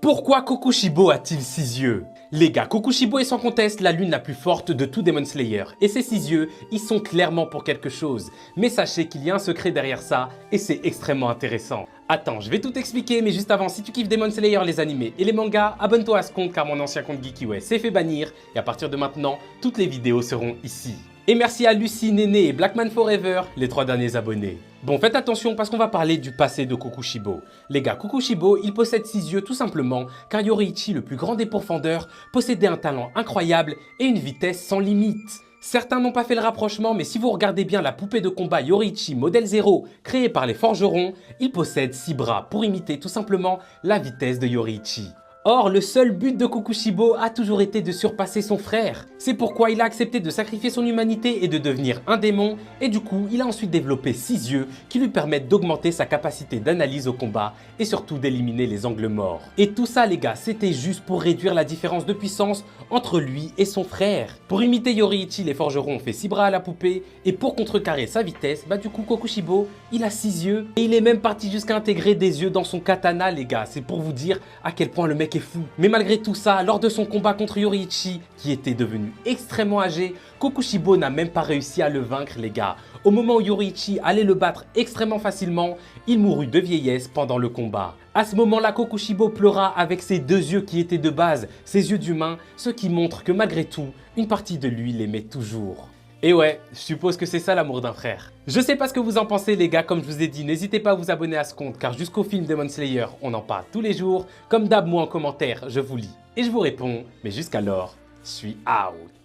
Pourquoi Kokushibo a-t-il 6 yeux? Les gars, Kokushibo est sans conteste la lune la plus forte de tout Demon Slayer. Et ces 6 yeux, ils sont clairement pour quelque chose. Mais sachez qu'il y a un secret derrière ça, et c'est extrêmement intéressant. Attends, je vais tout expliquer, mais juste avant, si tu kiffes Demon Slayer, les animés et les mangas, abonne-toi à ce compte car mon ancien compte Geekiway s'est fait bannir. Et à partir de maintenant, toutes les vidéos seront ici. Et merci à Lucie, Néné et Blackman Forever, les 3 derniers abonnés. Bon, faites attention parce qu'on va parler du passé de Kokushibo. Les gars, Kokushibo, il possède 6 yeux tout simplement car Yoruichi, le plus grand des pourfendeurs, possédait un talent incroyable et une vitesse sans limite. Certains n'ont pas fait le rapprochement, mais si vous regardez bien la poupée de combat Yoruichi Modèle 0 créée par les forgerons, il possède 6 bras pour imiter tout simplement la vitesse de Yoruichi. Or, le seul but de Kokushibo a toujours été de surpasser son frère. C'est pourquoi il a accepté de sacrifier son humanité et de devenir un démon, et du coup, il a ensuite développé 6 yeux qui lui permettent d'augmenter sa capacité d'analyse au combat et surtout d'éliminer les angles morts. Et tout ça les gars, c'était juste pour réduire la différence de puissance entre lui et son frère. Pour imiter Yoruichi, les forgerons ont fait 6 bras à la poupée, et pour contrecarrer sa vitesse, du coup Kokushibo, il a 6 yeux, et il est même parti jusqu'à intégrer des yeux dans son katana les gars, c'est pour vous dire à quel point le mec est fou. Mais malgré tout ça, lors de son combat contre Yoruichi, qui était devenu extrêmement âgé, Kokushibo n'a même pas réussi à le vaincre les gars. Au moment où Yoruichi allait le battre extrêmement facilement, il mourut de vieillesse pendant le combat. À ce moment-là, Kokushibo pleura avec ses 2 yeux qui étaient de base, ses yeux d'humain, ce qui montre que malgré tout, une partie de lui l'aimait toujours. Et ouais, je suppose que c'est ça l'amour d'un frère. Je sais pas ce que vous en pensez les gars, comme je vous ai dit, n'hésitez pas à vous abonner à ce compte car jusqu'au film Demon Slayer, on en parle tous les jours. Comme d'hab, moi en commentaire, je vous lis et je vous réponds, mais jusqu'alors, je suis out.